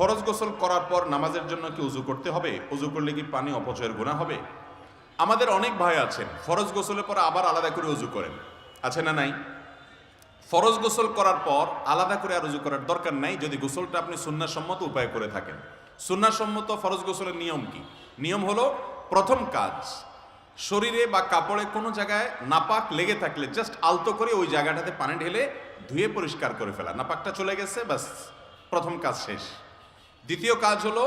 ফরজ গোসল করার পর নামাজের জন্য কি উজু করতে হবে? উজু করলে কি পানি অপচয়ের গুনাহ হবে? আমাদের অনেক ভাই আছেন ফরজ গোসলের পর আবার আলাদা করে উজু করেন, আছে না নাই? ফরজ গোসল করার পর আলাদা করে আর উজু করার দরকার নাই যদি গোসলটা আপনি সুন্নাহসম্মত উপায়ে করে থাকেন। সুন্নাহসম্মত ফরজ গোসলের নিয়ম কি? নিয়ম হলো, প্রথম কাজ, শরীরে বা কাপড়ে কোনো জায়গায় নাপাক লেগে থাকলে জাস্ট আলতো করে ওই জায়গাটাতে পানি ঢেলে ধুয়ে পরিষ্কার করে ফেলা। নাপাকটা চলে গেছে, বাস, প্রথম কাজ শেষ। দ্বিতীয় কাজ হলো,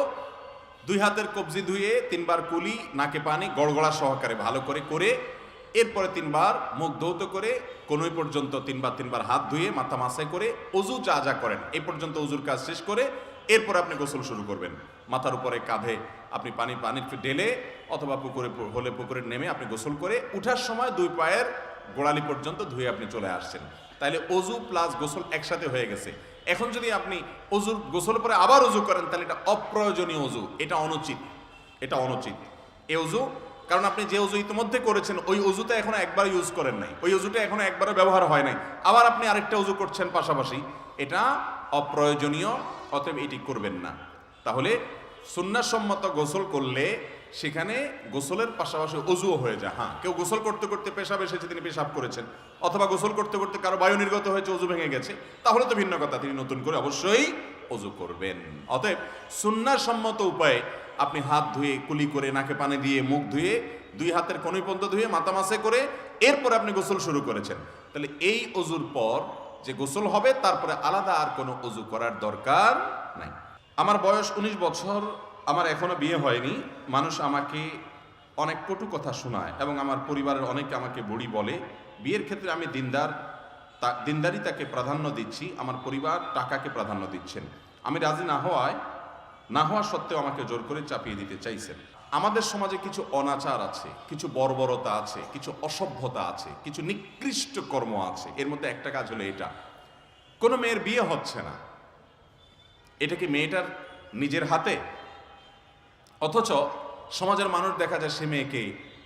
দুই হাতের কবজি ধুয়ে 3 বার কুলি, নাকে পানি গড়গড়া সহকারে ভালো করে করে এরপরে 3 বার মুখ ধৌত করে কোনোই পর্যন্ত 3 বার হাত ধুয়ে মাথা মাসাই করে অজু যা যা করেন এই পর্যন্ত অজুর কাজ শেষ করে এরপরে আপনি গোসল শুরু করবেন। মাথার উপরে কাঁধে আপনি পানি ঢেলে অথবা পুকুরে হলে পুকুরে নেমে আপনি গোসল করে উঠার সময় 2 পায়ের গোড়ালি পর্যন্ত ধুয়ে আপনি চলে আসছেন। তাহলে অজু প্লাস গোসল একসাথে হয়ে গেছে। এখন যদি আপনি গোসল পরে আবার অজু করেন তাহলে এটা অপ্রয়োজনীয় অজু, এটা অনুচিত, এটা অনুচিত এই অজু। কারণ আপনি যে অজু ইতিমধ্যে করেছেন ওই অজুটা এখনো একবার ইউজ করেন নাই, ওই অজুটা এখনো একবারও ব্যবহার হয় নাই, আবার আপনি আরেকটা অজু করছেন পাশাপাশি, এটা অপ্রয়োজনীয়, অতএব এটি করবেন না। তাহলে সুন্নাহসম্মত গোসল করলে সেখানে গোসলের পাশাপাশি অজুও হয়ে যায়। হ্যাঁ, কেউ গোসল করতে করতে পেশাব এসেছে, তিনি পেশাব করেছেন, অথবা গোসল করতে করতে কারো বায়ু নির্গত হয়েছে, অজু ভেঙে গেছে, তাহলে তো ভিন্ন কথা, তিনি নতুন করে অবশ্যই অজু করবেন। অতএব সুন্নাহসম্মত উপায়ে আপনি হাত ধুয়ে কুলি করে নাকে পানি দিয়ে মুখ ধুয়ে 2 হাতের কনুই পর্যন্ত ধুয়ে মাথা মাসে করে এরপরে আপনি গোসল শুরু করেছেন। তাহলে এই অজুর পর যে গোসল হবে তারপরে আলাদা আর কোনো অজু করার দরকার নাই। আমার বয়স 19 বছর, আমার এখনো বিয়ে হয়নি। মানুষ আমাকে অনেক কটু কথা শোনায় এবং আমার পরিবারের অনেকে আমাকে বুড়ি বলে। বিয়ের ক্ষেত্রে আমি দিনদারিতাকে প্রাধান্য দিচ্ছি, আমার পরিবার টাকাকে প্রাধান্য দিচ্ছেন। আমি রাজি না হওয়া সত্ত্বেও আমাকে জোর করে চাপিয়ে দিতে চাইছেন। আমাদের সমাজে কিছু অনাচার আছে, কিছু বর্বরতা আছে, কিছু অসভ্যতা আছে, কিছু নিকৃষ্ট কর্ম আছে। এর মধ্যে একটা কাজ হলো এটা, কোনো মেয়ের বিয়ে হচ্ছে না, এটা কি মেয়েটার নিজের হাতে? অথচ সমাজের মানুষ দেখা যায় সে মেয়েকে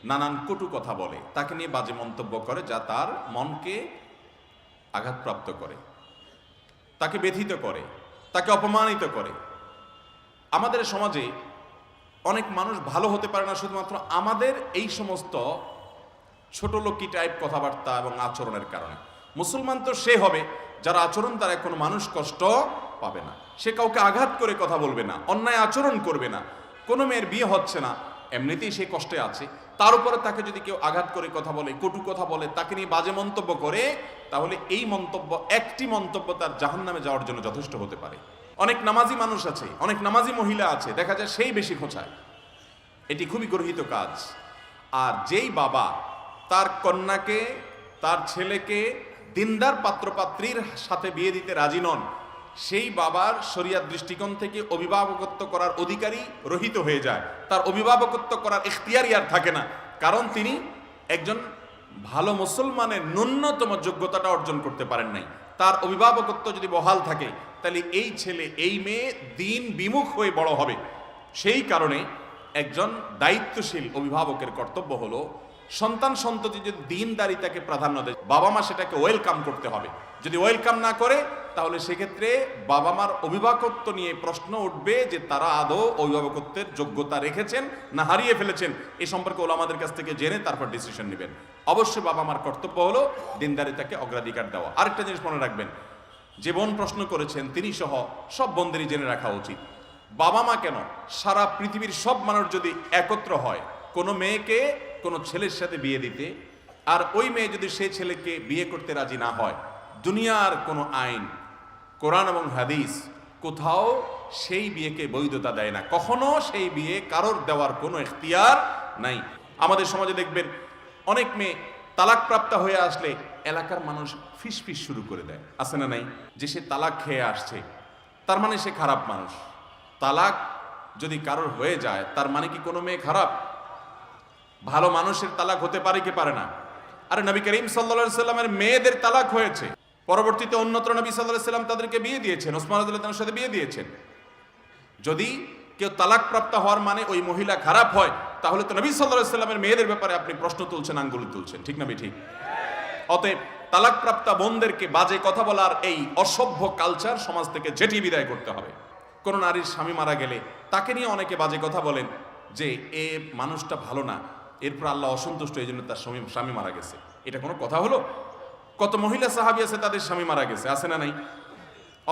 নানান কটু কথা বলে, তাকে নিয়ে বাজে মন্তব্য করে, যা তার মনকে আঘাতপ্রাপ্ত করে, তাকে ব্যথিত করে, তাকে অপমানিত করে। আমাদের সমাজে অনেক মানুষ ভালো হতে পারে না শুধুমাত্র আমাদের এই সমস্ত ছোটলোকি টাইপ কথাবার্তা এবং আচরণের কারণে। মুসলমান তো সে হবে যার আচরণ দ্বারা কোনো মানুষ কষ্ট পাবে না, সে কাউকে আঘাত করে কথা বলবে না, অন্যায় আচরণ করবে না। কোনো মেয়ের বিয়ে হচ্ছে না, এমনিতেই সে কষ্টে আছে, তার উপরে তাকে যদি কেউ আঘাত করে কথা বলে, কটু কথা বলে, তাকে নিয়ে বাজে মন্তব্য করে, তাহলে এই মন্তব্য, একটি মন্তব্য তার জাহান্নামে যাওয়ার জন্য যথেষ্ট হতে পারে। অনেক নামাজি মানুষ আছে, অনেক নামাজি মহিলা আছে, দেখা যায় সেই বেশি খোঁচায়, এটি খুবই গর্হিত কাজ। আর যেই বাবা তার কন্যাকে, তার ছেলেকে দিনদার পাত্রপাত্রীর সাথে বিয়ে দিতে রাজি নন, সেই বাবার শরিয়াত দৃষ্টিকোণ থেকে অভিভাবকত্ব করার অধিকারী রহিত হয়ে যায়, তার অভিভাবকত্ব করার ইখতিয়ারই আর থাকে না। কারণ তিনি একজন ভালো মুসলমানের ন্যূনতম যোগ্যতাটা অর্জন করতে পারেন নাই। তার অভিভাবকত্ব যদি বহাল থাকে তাহলে এই ছেলে, এই মেয়ে দিন বিমুখ হয়ে বড় হবে। সেই কারণে একজন দায়িত্বশীল অভিভাবকের কর্তব্য হলো সন্তান সন্ততি যদি দিনদারিতাকে প্রাধান্য দেয়, বাবা মা সেটাকে ওয়েলকাম করতে হবে। যদি ওয়েলকাম না করে তাহলে সেক্ষেত্রে বাবা মার অভিভাবকত্ব নিয়ে প্রশ্ন উঠবে যে তারা আদৌ অভিভাবকত্বের যোগ্যতা রেখেছেন না হারিয়ে ফেলেছেন। এই সম্পর্কে ওলামাদের কাছ থেকে জেনে তারপর ডিসিশন নেবেন। অবশ্যই বাবা মার কর্তব্য হলো দিনদারিতাকে অগ্রাধিকার দেওয়া। আরেকটা জিনিস মনে রাখবেন, যে বোন প্রশ্ন করেছেন তিনি সহ সব বোনদেরই জেনে রাখা উচিত, বাবা মা কেন, সারা পৃথিবীর সব মানুষ যদি একত্র হয় কোনো মেয়েকে কোনো ছেলের সাথে বিয়ে দিতে, আর ওই মেয়ে যদি সেই ছেলেকে বিয়ে করতে রাজি না হয়, দুনিয়ার কোনো আইন, কোরআন এবং হাদিস কোথাও সেই বিয়েকে বৈধতা দেয় না। কখনো সেই বিয়ে কারোর দেওয়ার কোনো এখতিয়ার নাই। আমাদের সমাজে দেখবেন অনেক মেয়ে তালাকপ্রাপ্ত হয়ে আসলে এলাকার মানুষ ফিসফিস শুরু করে দেয়, আছে না নাই? যে সে তালাক খেয়ে আসছে তার মানে সে খারাপ মানুষ। তালাক যদি কারোর হয়ে যায় তার মানে কি কোনো মেয়ে খারাপ? ভালো মানুষের তালাক হতে পারে কি পারে না? আরে নবী করিম সাল্লাল্লাহু আলাইহি সাল্লামের মেয়েদের তালাক হয়েছে, পরবর্তীতে অন্যত্র নবী সাল্লাল্লাহু আলাইহি সাল্লাম তাদেরকে বিয়ে দিয়েছেন, ওসমান রাদিয়াল্লাহু তাআলার সাথে বিয়ে দিয়েছেন। যদি কেউ তালাকপ্রাপ্ত হওয়ার মানে ওই মহিলা খারাপ হয়, তাহলে তো নবী সাল্লাল্লাহু আলাইহি সাল্লামের মেয়েদের ব্যাপারে আপনি প্রশ্ন তুলছেন, আঙ্গুলি তুলছেন, ঠিক না ঠিক? অতএব তালাকপ্রাপ্ত বোনদেরকে বাজে কথা বলার এই অসভ্য কালচার সমাজ থেকে ঝেঁটিয়ে বিদায় করতে হবে। কোনো নারীর স্বামী মারা গেলে তাকে নিয়ে অনেকে বাজে কথা বলেন যে এ মানুষটা ভালো না, এরপর আল্লাহ অসন্তুষ্ট, এই জন্য তার স্বামী মারা গেছে। এটা কোনো কথা হলো? কত মহিলা সাহাবী আছে তাদের স্বামী মারা গেছে, আছে না নাই?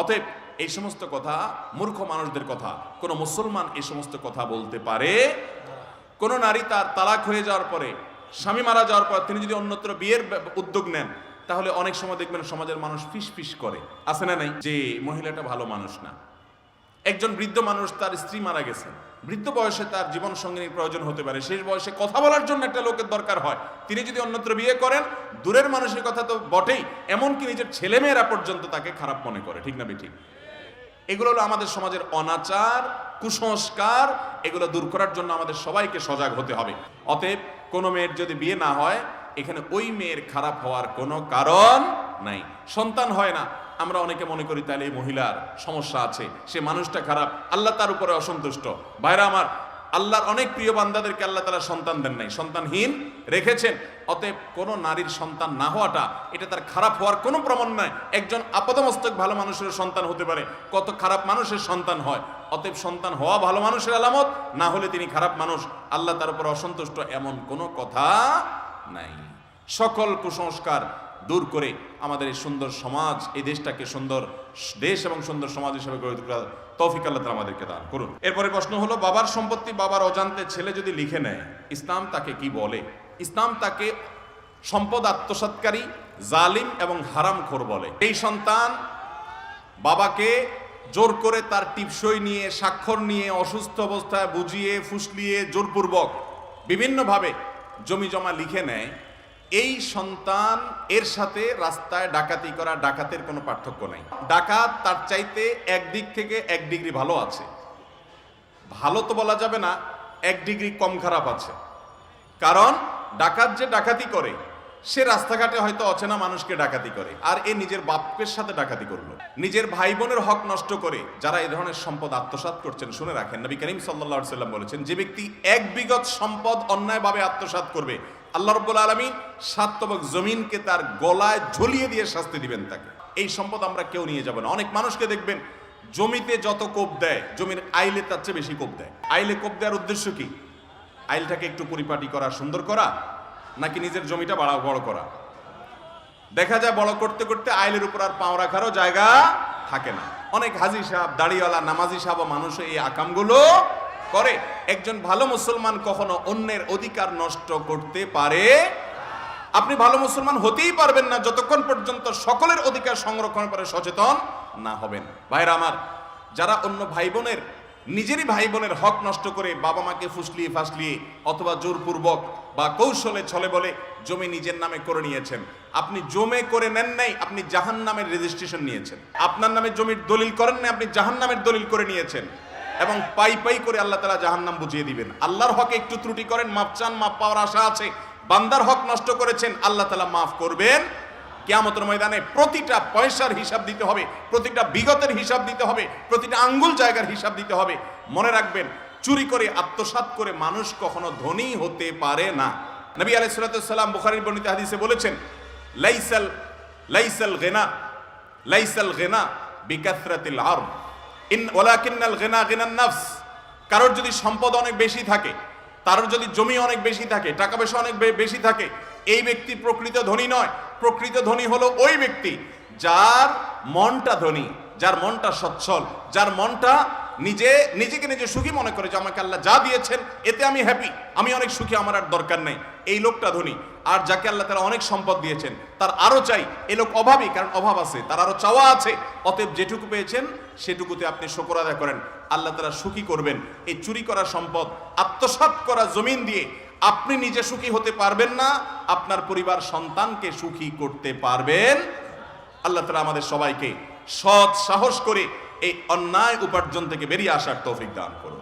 অতএব এই সমস্ত কথা মূর্খ মানুষদের কথা। কোন মুসলমান এই সমস্ত কথা বলতে পারে? কোন নারী তার তালাক হয়ে যাওয়ার পরে, স্বামী মারা যাওয়ার পর তিনি যদি অন্যত্র বিয়ের উদ্যোগ নেন, তাহলে অনেক সময় দেখবেন সমাজের মানুষ ফিস ফিস করে, আছে না নাই, যে মহিলাটা ভালো মানুষ না। একজন বৃদ্ধ মানুষ, তার স্ত্রী মারা গেছে, বৃদ্ধ বয়সে তার জীবন সঙ্গিনীর প্রয়োজন হতে পারে, শেষ বয়সে কথা বলার জন্য একটা লোকের দরকার হয়, তিনি যদি অন্যত্র বিয়ে করেন, দূরের মানুষের কথা তো বটেই, এমনকি নিজের ছেলেমেয়েরা পর্যন্ত তাকে খারাপ মনে করে, ঠিক না বেঠিক? এগুলো হলো আমাদের সমাজের অনাচার, কুসংস্কার। এগুলো দূর করার জন্য আমাদের সবাইকে সজাগ হতে হবে। অতএব কোনো মেয়ের যদি বিয়ে না হয়, এখানে ওই মেয়ের খারাপ হওয়ার কোনো কারণ নাই। সন্তান হয় না, আমরা অনেকে মনে করি তাহলে এই মহিলার সমস্যা আছে, সে মানুষটা খারাপ, আল্লাহ তার উপরে অসন্তুষ্ট। ভাইরা আমার, আল্লাহর অনেক প্রিয় বান্দাদেরকে আল্লাহ তাআলা সন্তান দেন নাই, সন্তানহীন রেখেছেন। অতএব কোন নারীর সন্তান না হওয়াটা এটা তার খারাপ হওয়ার কোনো প্রমাণ নয়। একজন আপাতমস্তক ভালো মানুষের সন্তান হতে পারে, কত খারাপ মানুষের সন্তান হয়। অতএব সন্তান হওয়া ভালো মানুষের আলামত, না হলে তিনি খারাপ মানুষ, আল্লাহ তার উপর অসন্তুষ্ট, এমন কোনো কথা নাই। সকল কুসংস্কার দূর করে আমাদের এই সুন্দর সমাজ, এই দেশটাকে সুন্দর দেশ এবং সুন্দর সমাজ হিসেবে গড়ে তোলার তৌফিক আল্লাহ তাআলা আমাদেরকে দান করুন। এরপরে প্রশ্ন হলো, বাবার সম্পত্তি বাবার অজান্তে ছেলে যদি লিখে নেয়, ইসলাম তাকে কি বলে? ইসলাম তাকে সম্পদ আত্মসাৎকারী, জালিম এবং হারামখোর বলে। এই সন্তান বাবাকে জোর করে তার টিপসই নিয়ে, স্বাক্ষর নিয়ে, অসুস্থ অবস্থায় বুঝিয়ে ফুসলিয়ে জোরপূর্বক বিভিন্নভাবে জমি জমা লিখে নেয়, এই সন্তান এর সাথে রাস্তায় ডাকাতি করা ডাকাতের কোনো পার্থক্য নাই। ডাকাত তার চাইতে একদিক থেকে 1 ডিগ্রি ভালো আছে, ভালো তো বলা যাবে না, 1 ডিগ্রি কম খারাপ আছে। কারণ ডাকাত যে ডাকাতি করে, সে রাস্তাঘাটে হয়তো অচেনা মানুষকে ডাকাতি করে, আর এ নিজের বাপের সাথে ডাকাতি করলো, নিজের ভাই বোনের হক নষ্ট করে। যারা এই ধরনের সম্পদ আত্মসাৎ করছেন, শুনে রাখেন, নবী করিম সাল্লাল্লাহু আলাইহি ওয়াসাল্লাম বলেছেন, যে ব্যক্তি 1 বিঘত সম্পদ অন্যায়ভাবে আত্মসাৎ করবে, আল্লাহ রাব্বুল আলামিন 7 তবক জমিনকে তার গলায় ঝুলিয়ে দিয়ে শাস্তি দিবেন তাকে। এই সম্পদ আমরা কেউ নিয়ে যাব না। অনেক মানুষকে দেখবেন জমিতে যত কোপ দেয়, জমির আইলে তার চেয়ে বেশি কোপ দেয়। আইলে কোপ দেওয়ার উদ্দেশ্য কি? আইলটাকে একটু পরিপাটি করা, সুন্দর করা, নাকি নিজের জমিটা বড় করা? দেখা যায় বড় করতে করতে আইলের উপর আর পাও রাখারও জায়গা থাকে না। অনেক হাজি সাহেব, দাড়িওয়ালা, নামাজি সাহেব মানুষ এই আকামগুলো করে। একজন ভালো মুসলমান কখনো অন্যের অধিকার নষ্ট করতে পারে? আপনি ভালো মুসলমান হতেই পারবেন না যতক্ষণ পর্যন্ত সকলের অধিকার সংরক্ষণের পরে সচেতন না হবেন। ভাইরা আমার, যারা অন্য ভাই বোনের, নিজেরই ভাই বোনের হক নষ্ট করে বাবা মাকে ফুসলিয়ে ফাসলিয়ে অথবা জোরপূর্বক বা কৌশলে ছলে বলে জমি নিজের নামে করে নিয়েছেন, আপনি জমে করে নেন নাই, আপনি জাহান্নামের রেজিস্ট্রেশন নিয়েছেন। আপনার নামে জমির দলিল করেন নাই, আপনি জাহান্নামের দলিল করে নিয়েছেন। এবং পাই পাই করে আল্লাহ তাআলা জাহান্নাম বুঝিয়ে দিবেন। আল্লাহর হকে একটু ত্রুটি করেন, মাপ চান, মাপ পাওয়ার আশা আছে। বান্দার হক নষ্ট করেছেন, আল্লাহ তাআলা মাফ করবেন। কিয়ামতের ময়দানে প্রতিটা পয়সার হিসাব দিতে হবে, প্রতিটা বিগতের হিসাব দিতে হবে, প্রতিটা আঙ্গুল জায়গার হিসাব দিতে হবে। মনে রাখবেন, চুরি করে আত্মসাৎ করে মানুষ কখনো ধনী হতে পারে না। নবী আলাইহিস সালাতু ওয়াস সালাম বুখারীর বর্ণিত হাদিসে বলেছেন, লাইসাল গিনা বিকাসরাতিল আরদ ওয়ালাকিন্নাল গিনা গিনান নাফস। কারোর যদি সম্পদ অনেক বেশি থাকে, তার যদি জমি অনেক বেশি থাকে, টাকা পয়সা অনেক বেশি থাকে, এই ব্যক্তি প্রকৃত ধনী নয়। প্রকৃত ধনী হলো ওই ব্যক্তি যার মনটা ধনী, যার মনটা সচ্ছল, যার মনটা নিজেকে নিজে সুখী মনে করে যে আমাকে আল্লাহ যা দিয়েছেন এতে আমি হ্যাপি, আমি অনেক সুখী, আমার আর দরকার নেই, এই লোকটা ধনী। আর যাকে আল্লাহ তাআলা অনেক সম্পদ দিয়েছেন, তার আরো চাই, এই লোক অভাবী, কারণ অভাব আছে, তার আরো চাওয়া আছে। অতএব যেটুকু পেয়েছেন সেটুকুতে আপনি শুকর আদায় করেন, আল্লাহ তাআলা সুখী করবেন। এই চুরি করা সম্পদ, আত্মসাৎ করা জমিন দিয়ে আপনি নিজে সুখী হতে পারবেন না, আপনার পরিবার সন্তানকে সুখী করতে পারবেন। আল্লাহ তাআলা আমাদের সবাইকে সৎ সাহস করে এই অন্যায় উপার্জন থেকে বেরিয়ে আসার তৌফিক দান করুন।